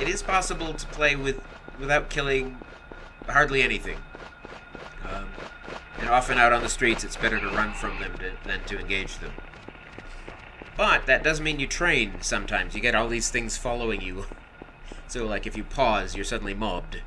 it is possible to play without killing hardly anything. And often out on the streets, it's better to run from them than to engage them. But that does mean you train sometimes. You get all these things following you. So, like, if you pause, you're suddenly mobbed.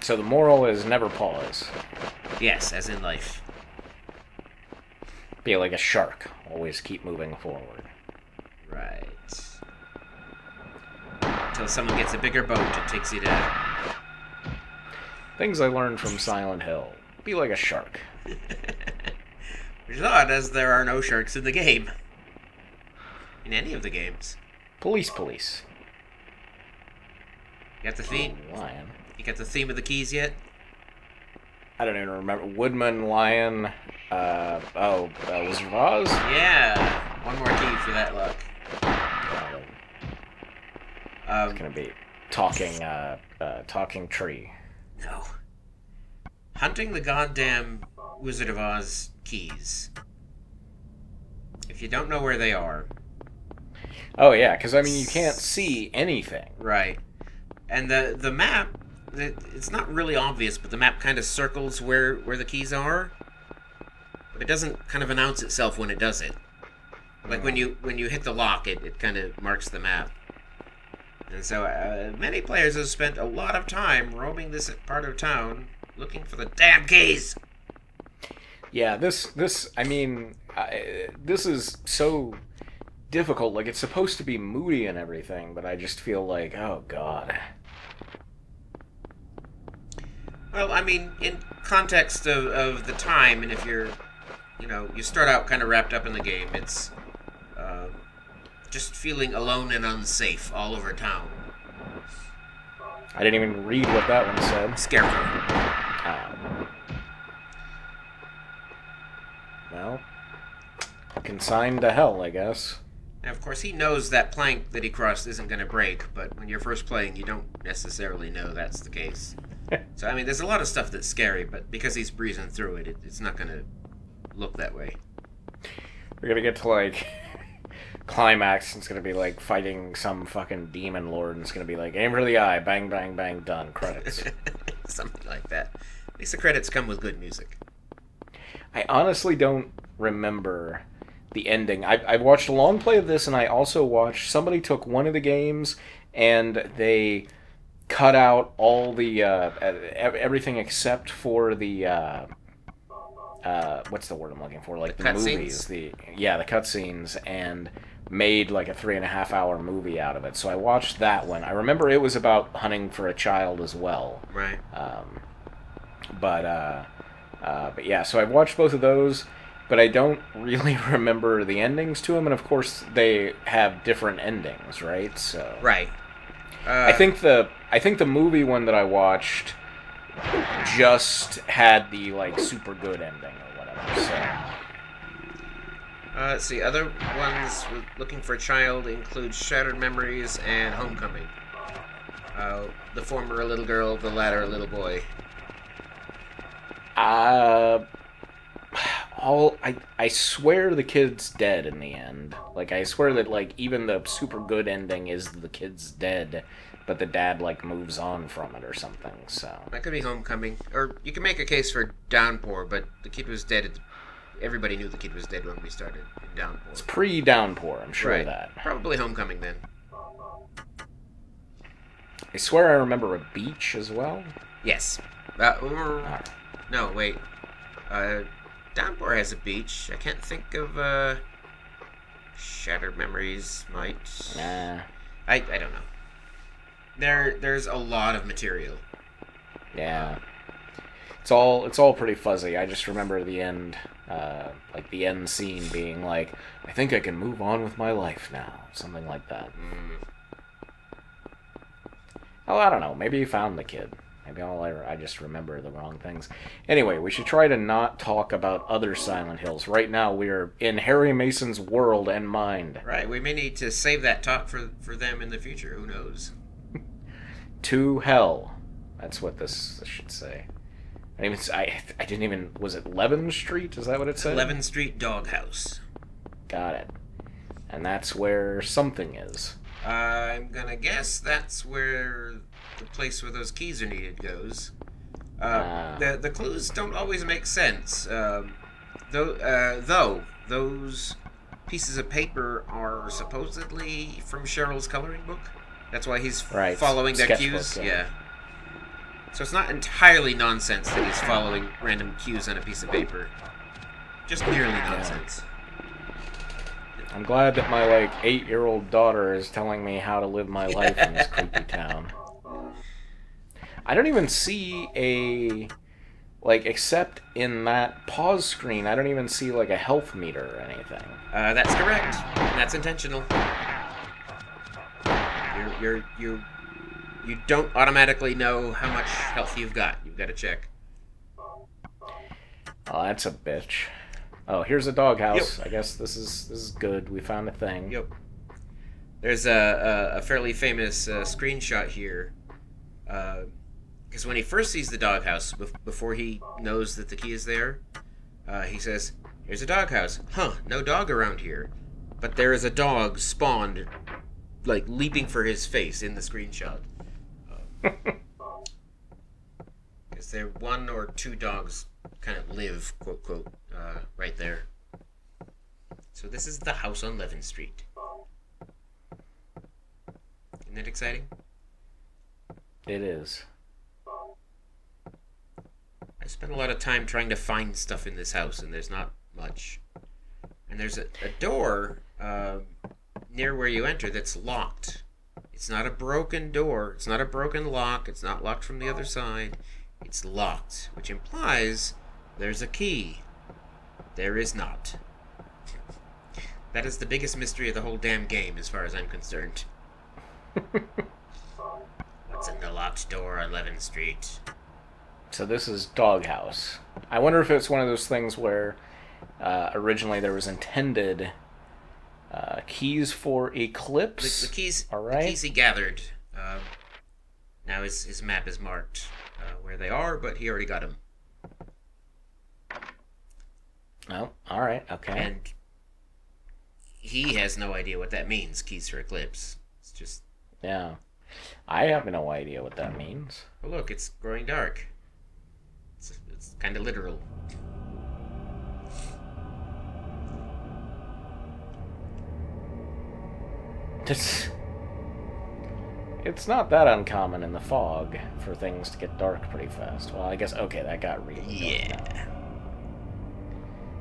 So the moral is never pause. Yes, as in life. Be like a shark. Always keep moving forward. Right. Until someone gets a bigger boat and takes you down. Things I learned from Silent Hill. Be like a shark. Which is odd, as there are no sharks in the game. In any of the games. Police. You got the theme? Lion. You got the theme of the keys yet? I don't even remember. Woodman, Lion, Wizard of Oz? Yeah! One more key for that luck. It's gonna be talking tree. No. Hunting the goddamn Wizard of Oz keys. If you don't know where they are... Oh yeah, because I mean you can't see anything. Right. And the map, it's not really obvious, but the map kind of circles where the keys are. But it doesn't kind of announce itself when it does it. Like when you hit the lock, it kind of marks the map. And so many players have spent a lot of time roaming this part of town looking for the damn keys. Yeah, this is so difficult. Like, it's supposed to be moody and everything, but I just feel like, oh god. Well, I mean, in context of the time, and if you're, you start out kind of wrapped up in the game, it's just feeling alone and unsafe all over town. I didn't even read what that one said. Scarecrow. Well, consigned to hell, I guess. Now, of course, he knows that plank that he crossed isn't going to break, but when you're first playing, you don't necessarily know that's the case. So, I mean, there's a lot of stuff that's scary, but because he's breezing through it, it's not going to look that way. We're going to get to, like, climax, and it's going to be, like, fighting some fucking demon lord, and it's going to be like, aim for the eye, bang, bang, bang, done, credits. Something like that. At least the credits come with good music. I honestly don't remember the ending. I've watched a long play of this, and I also watched, somebody took one of the games, and they cut out all the, everything except for the, what's the word I'm looking for? Like, the movies. The cutscenes, and made, like, a 3.5 hour movie out of it. So I watched that one. I remember it was about hunting for a child as well. Right. But yeah, so I've watched both of those, but I don't really remember the endings to them, and of course they have different endings, right? So right. I think the movie one that I watched just had the like super good ending or whatever. So let's see. Other ones with Looking for a Child include Shattered Memories and Homecoming. The former a little girl, the latter a little boy. I swear the kid's dead in the end. Like, I swear that, like, even the super good ending is the kid's dead, but the dad, like, moves on from it or something, so. That could be Homecoming. Or you can make a case for Downpour, but the kid was dead. Everybody knew the kid was dead when we started in Downpour. It's pre-Downpour, I'm sure of that. Probably Homecoming, then. I swear I remember a beach as well. Yes. No, wait. Downpour has a beach. I can't think of, Shattered Memories might. Nah. I don't know. There's a lot of material. Yeah. It's all pretty fuzzy. I just remember the end, like the end scene being like, I think I can move on with my life now. Something like that. Oh, I don't know. Maybe you found the kid. Maybe I just remember the wrong things. Anyway, we should try to not talk about other Silent Hills. Right now, we are in Harry Mason's world and mind. Right, we may need to save that talk for them in the future. Who knows? To hell. That's what this should say. I didn't even... Was it 11th Street? Is that what it said? 11th Street Doghouse. Got it. And that's where something is. I'm gonna guess that's where the place where those keys are needed goes. The clues don't always make sense. Though those pieces of paper are supposedly from Cheryl's coloring book. That's why he's following their cues. Yeah. So it's not entirely nonsense that he's following random cues on a piece of paper. Just nearly nonsense. I'm glad that my 8-year-old daughter is telling me how to live my life in this creepy town. I don't even see except in that pause screen, I don't even see a health meter or anything. That's correct. That's intentional. You don't automatically know how much health you've got. You've got to check. Oh, that's a bitch. Oh, here's a doghouse. Yep. I guess this is good. We found a thing. Yep. There's a fairly famous screenshot here. Because when he first sees the doghouse, before he knows that the key is there, he says, "Here's a doghouse. Huh, no dog around here." But there is a dog spawned, leaping for his face in the screenshot. Is there one or two dogs kind of live, quote, quote, right there. So this is the house on Levin Street. Isn't that exciting? It is. I spent a lot of time trying to find stuff in this house, and there's not much. And there's a door near where you enter that's locked. It's not a broken door. It's not a broken lock. It's not locked from the other side. It's locked, which implies there's a key. There is not. That is the biggest mystery of the whole damn game, as far as I'm concerned. What's in the locked door on Levin Street? So this is Doghouse. I wonder if it's one of those things where originally there was intended keys for Eclipse. The keys, all right. The keys he gathered. Now his map is marked where they are, but he already got them. Oh, all right, okay. And he has no idea what that means, keys for Eclipse. It's just... Yeah. I have no idea what that means. Oh, look, it's growing dark. It's kind of literal. It's not that uncommon in the fog for things to get dark pretty fast. Well, I guess, okay, that got really dark now.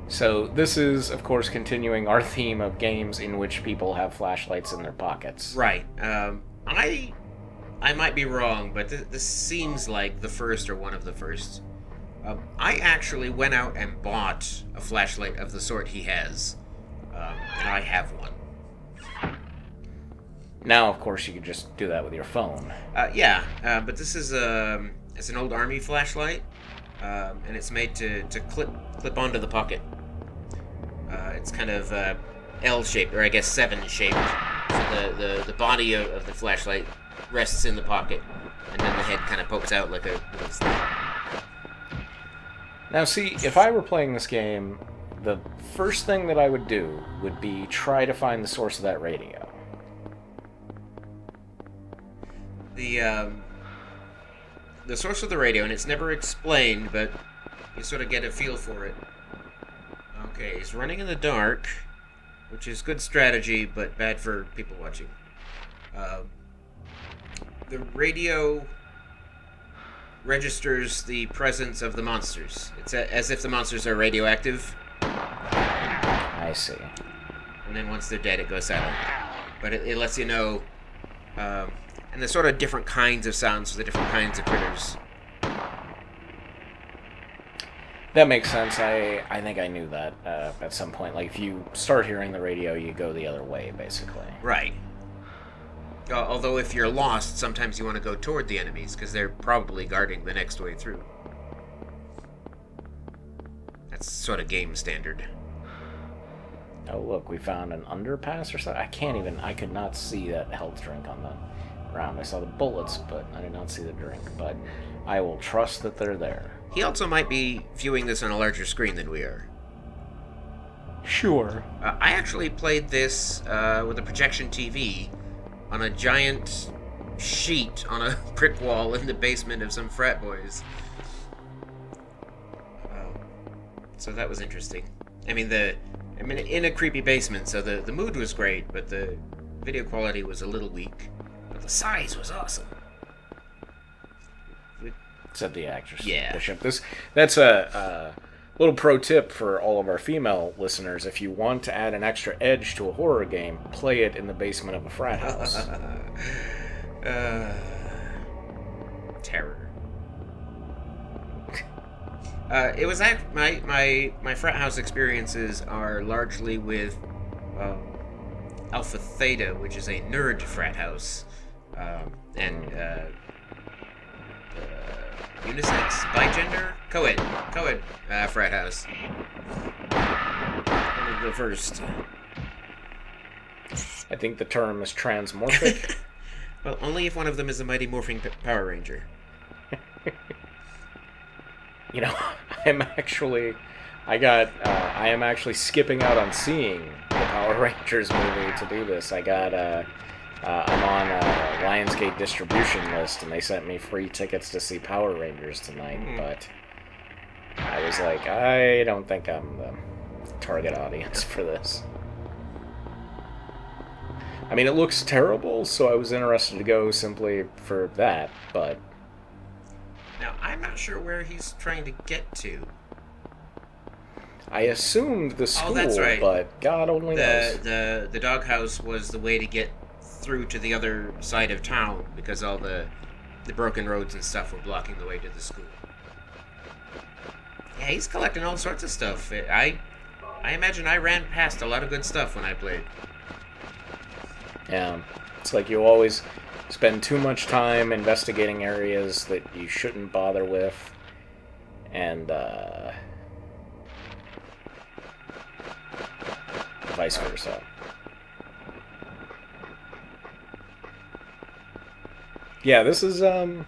So this is, of course, continuing our theme of games in which people have flashlights in their pockets. Right. I might be wrong, but this seems like the first or one of the first. I actually went out and bought a flashlight of the sort he has, and I have one. Now, of course, you could just do that with your phone. Yeah, but this is it's an old army flashlight, and it's made to clip onto the pocket. It's kind of L-shaped, or I guess 7-shaped. So the body of the flashlight rests in the pocket, and then the head kind of pokes out like a little snake. Now, see, if I were playing this game, the first thing that I would do would be try to find the source of that radio. The source of the radio, and it's never explained, but you sort of get a feel for it. Okay, he's running in the dark, which is good strategy, but bad for people watching. The radio registers the presence of the monsters. It's as if the monsters are radioactive. I see. And then once they're dead, it goes silent. But it lets you know... and there's sort of different kinds of sounds for the different kinds of critters. That makes sense. I think I knew that at some point. Like, if you start hearing the radio, you go the other way, basically. Right. Although if you're lost, sometimes you want to go toward the enemies, because they're probably guarding the next way through. That's sort of game standard. Oh, look, we found an underpass or something. I could not see that health drink on the ground. I saw the bullets, but I did not see the drink. But I will trust that they're there. He also might be viewing this on a larger screen than we are. Sure. I actually played this with a projection TV on a giant sheet on a brick wall in the basement of some frat boys. So that was interesting. I mean, in a creepy basement, so the mood was great, but the video quality was a little weak. But the size was awesome. Said the actress. Yeah. Bishop. That's a little pro tip for all of our female listeners. If you want to add an extra edge to a horror game, play it in the basement of a frat house. Terror. It was my frat house experiences are largely with Alpha Theta, which is a nerd frat house, and unisex, bigender, co-ed frat house. One of the first. I think the term is transmorphic. Well, only if one of them is a Mighty Morphing Power Ranger. You know, I am actually skipping out on seeing the Power Rangers movie to do this. I'm on a Lionsgate distribution list, and they sent me free tickets to see Power Rangers tonight, but I was like, I don't think I'm the target audience for this. I mean, it looks terrible, so I was interested to go simply for that, but... Now, I'm not sure where he's trying to get to. I assumed the school, that's right. But God only knows. The doghouse was the way to get through to the other side of town, because all the broken roads and stuff were blocking the way to the school. Yeah, he's collecting all sorts of stuff. I imagine I ran past a lot of good stuff when I played. Yeah, it's like you always spend too much time investigating areas that you shouldn't bother with, and vice versa. Yeah, this is a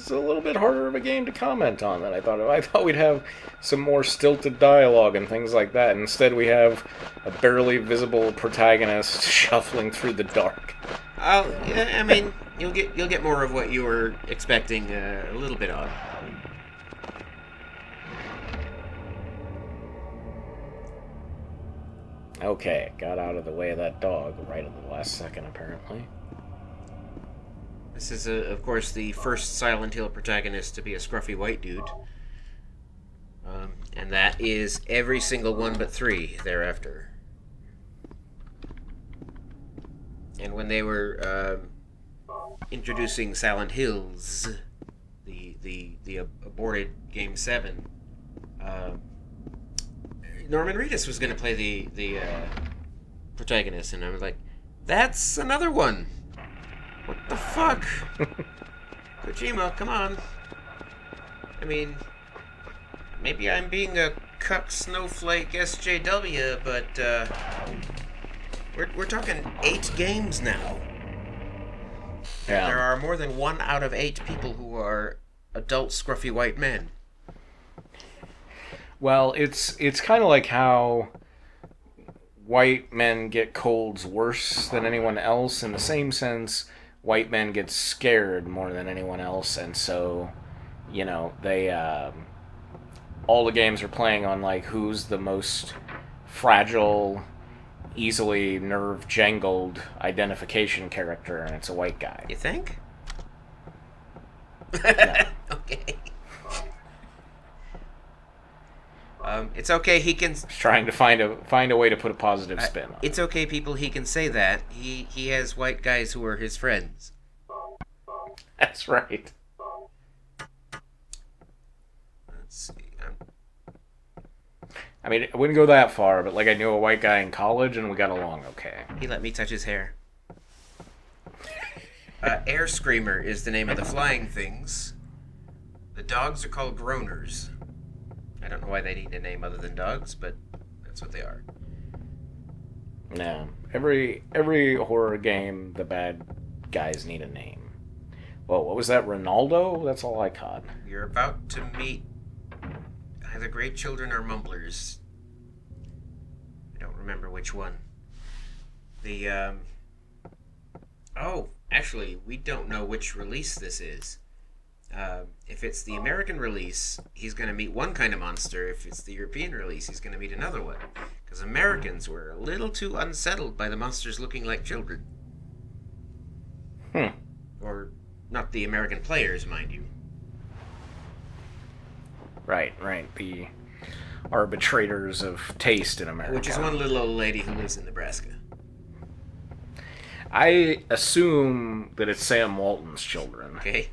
little bit harder of a game to comment on than I thought. I thought we'd have some more stilted dialogue and things like that. Instead, we have a barely visible protagonist shuffling through the dark. Yeah, I mean, you'll get more of what you were expecting. A little bit odd. Okay, got out of the way of that dog right at the last second, apparently. This is, of course, the first Silent Hill protagonist to be a scruffy white dude. And that is every single one but 3 thereafter. And when they were introducing Silent Hills, the aborted Game 7, Norman Reedus was going to play the protagonist, and I was like, that's another one! What the fuck? Kojima, come on. I mean, maybe I'm being a cuck snowflake SJW, but we're talking 8 games now. Yeah. There are more than 1 out of 8 people who are adult scruffy white men. Well, it's kind of like how white men get colds worse than anyone else. In the same sense, white men get scared more than anyone else, and so, you know, they all the games are playing on like who's the most fragile, easily nerve jangled identification character, and it's a white guy. You think? Yeah. Okay. It's okay. He can. He's trying to find a way to put a positive spin on it. It's okay, people. He can say that. He has white guys who are his friends. That's right. Let's see. I mean, I wouldn't go that far, but like I knew a white guy in college, and we got along okay. He let me touch his hair. Air Screamer is the name of the flying things. The dogs are called Groaners. I don't know why they need a name other than dogs, but that's what they are. No. Every horror game, the bad guys need a name. Whoa, what was that, Ronaldo? That's all I caught. You're about to meet either great children or mumblers. I don't remember which one. The Oh, actually, we don't know which release this is. If it's the American release, he's going to meet one kind of monster. If it's the European release, he's going to meet another one. Because Americans were a little too unsettled by the monsters looking like children. Hmm. Or not the American players, mind you. Right. The arbitrators of taste in America. Which is one little old lady who lives in Nebraska. I assume that it's Sam Walton's children. Okay.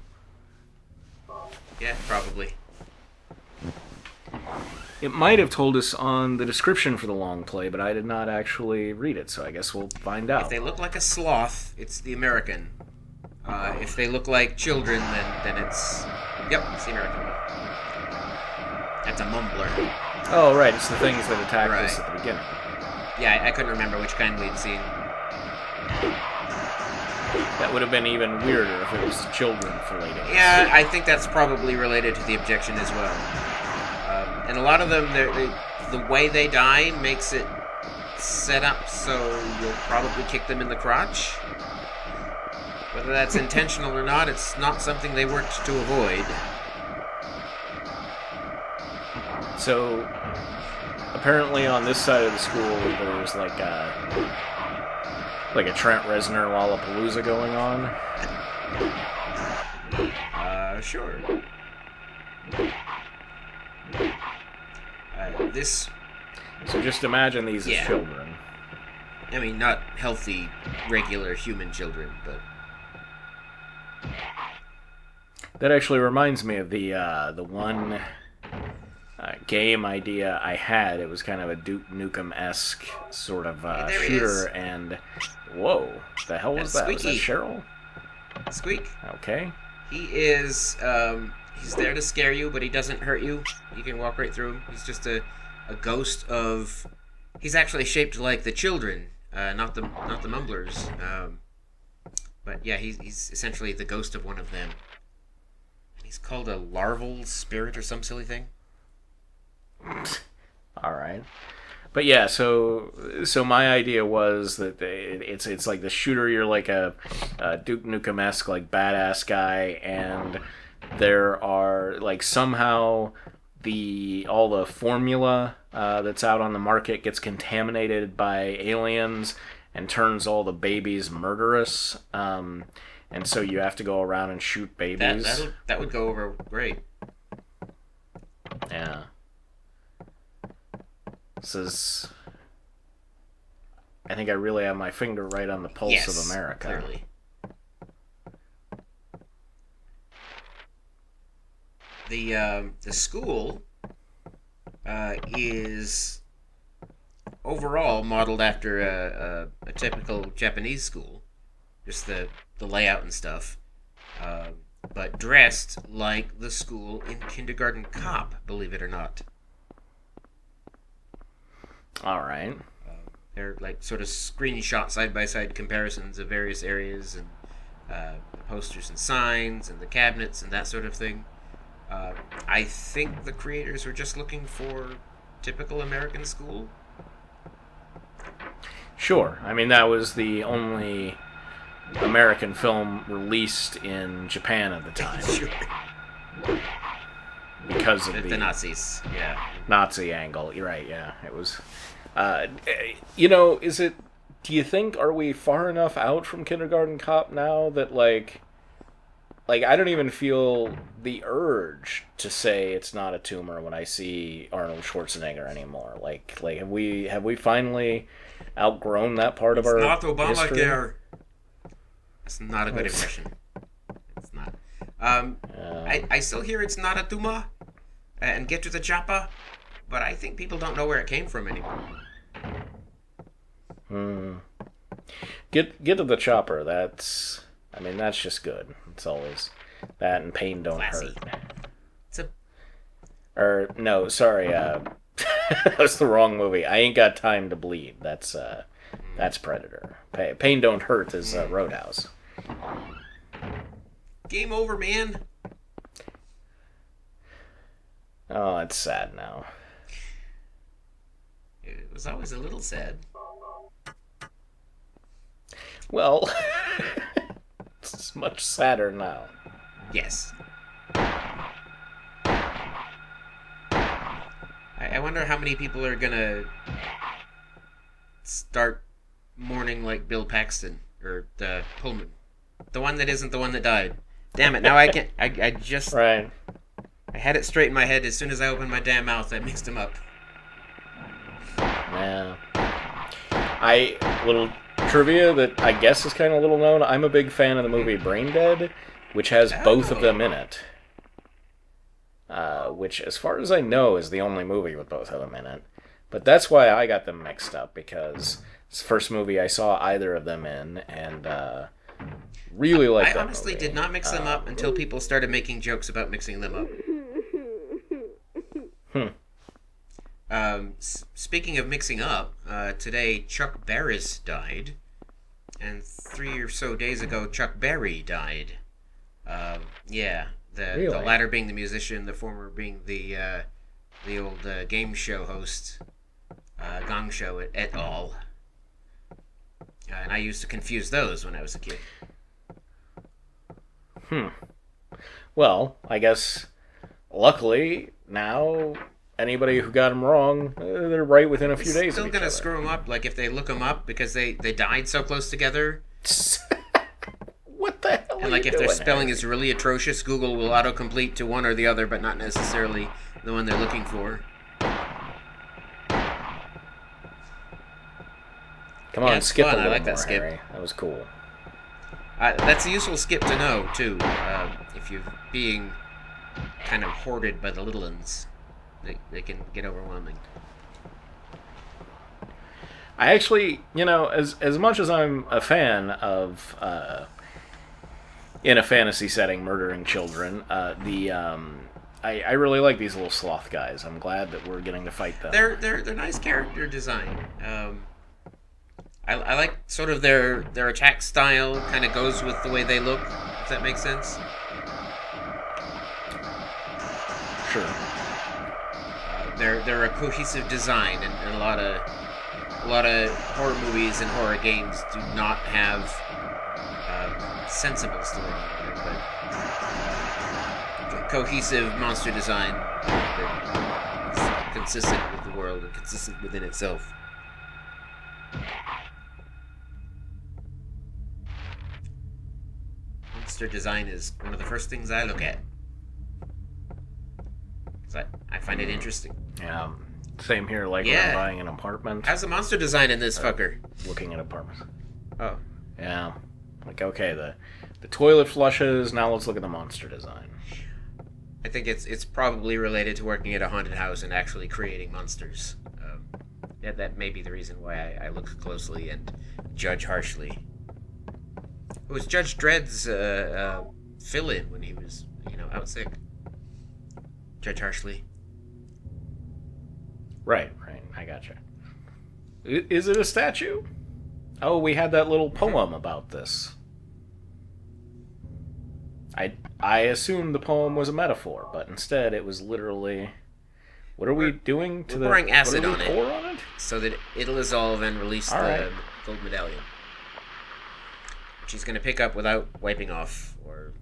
Yeah, probably. It might have told us on the description for the long play, but I did not actually read it, so I guess we'll find out. If they look like a sloth, it's the American. If they look like children, then it's... Yep, it's the American. That's a mumbler. Oh, right, it's the things that attacked us at the beginning. Yeah, I couldn't remember which kind we'd seen. That would have been even weirder if it was children filleting. Yeah, I think that's probably related to the objection as well. And a lot of them, the way they die makes it set up so you'll probably kick them in the crotch. Whether that's intentional or not, it's not something they worked to avoid. So, apparently on this side of the school, there was like a Trent Reznor Lollapalooza going on. Sure. This... So just imagine these as children. I mean, not healthy, regular human children, but... That actually reminds me of the one game idea I had. It was kind of a Duke Nukem-esque sort of shooter, and whoa, the hell was that? Was that Cheryl? Squeak. Okay. He is, he's there to scare you, but he doesn't hurt you. You can walk right through him. He's just a ghost of... He's actually shaped like the children, not the mumblers. But yeah, he's essentially the ghost of one of them. He's called a larval spirit or some silly thing. All right. But yeah, so my idea was that it's like the shooter. You're like a Duke Nukem-esque like badass guy, and there are like somehow all the formula that's out on the market gets contaminated by aliens and turns all the babies murderous. And so you have to go around and shoot babies. That would go over great. Yeah. This is... I think I really have my finger right on the pulse of America. Clearly. The school is overall modeled after a typical Japanese school. Just the layout and stuff. But dressed like the school in Kindergarten Cop, believe it or not. All right. They're like sort of screenshot side-by-side comparisons of various areas and posters and signs and the cabinets and that sort of thing. I think the creators were just looking for typical American school. Sure. I mean, that was the only American film released in Japan at the time. Sure. Because of the Nazis, yeah. Nazi angle. You're right, yeah. It was... is it... Do you think, are we far enough out from Kindergarten Cop now that, like, I don't even feel the urge to say it's not a tumor when I see Arnold Schwarzenegger anymore. Like have we finally outgrown that part of our It's not Obamacare. History? It's not a good impression. It's not. I still hear it's not a tumor, and get to the chopper, but I think people don't know where it came from anymore. Get to the chopper. That's just good. It's always that, and pain don't Classy. hurt. No, sorry. That was the wrong movie. I Ain't Got Time to Bleed. That's Predator. Pain Don't Hurt is Roadhouse. Game over, man. Oh, it's sad now. It was always a little sad. Well, It's much sadder now. Yes. I wonder how many people are gonna start mourning like Bill Paxton or the Pullman, the one that isn't the one that died. Damn it! Now I can't. I just. Right. I had it straight in my head as soon as I opened my damn mouth. I mixed them up. Yeah. Little trivia that I guess is kind of little known. I'm a big fan of the movie Brain Dead, which has both of them in it. Which, as far as I know, is the only movie with both of them in it. But that's why I got them mixed up, because it's the first movie I saw either of them in, and really liked that movie. I honestly did not mix them up until people started making jokes about mixing them up. Speaking of mixing up, today Chuck Barris died, and 3 or so days ago Chuck Berry died. Yeah, the latter being the musician, the former being the old game show host, Gong Show et al. And I used to confuse those when I was a kid. Well, I guess, luckily, now anybody who got them wrong, they're right within a few days Still of each gonna other. screw them up, like if they look them up because they died so close together. What the hell And like if their spelling is really atrocious, Google will autocomplete to one or the other, but not necessarily the one they're looking for. Come on, it's skip fun. a little I like that more, skip. Harry. That was cool. That's a useful skip to know, too. If you're being kind of hoarded by the little ones, they can get overwhelming. I actually, as much as I'm a fan of, in a fantasy setting, murdering children, I really like these little sloth guys. I'm glad that we're getting to fight them. They're nice character design. I like sort of their attack style kind of goes with the way they look, if that makes sense. Sure. They're a cohesive design, and a lot of horror movies and horror games do not have sensible storyline, but cohesive monster design that is consistent with the world and consistent within itself. Monster design is one of the first things I look at. I find it interesting. Yeah, same here, like when I'm buying an apartment. How's the monster design in this fucker? Looking at apartments. Oh. Yeah. Like, okay, the toilet flushes, now let's look at the monster design. I think it's probably related to working at a haunted house and actually creating monsters. That may be the reason why I look closely and judge harshly. It was Judge Dredd's fill-in when he was, out sick. Judge harshly. Right, I gotcha. Is it a statue? Oh, we had that little poem about this. I assumed the poem was a metaphor, but instead it was literally... What are we doing to We're pouring acid on it, so that it'll dissolve and release the gold medallion. Which he's going to pick up without wiping off or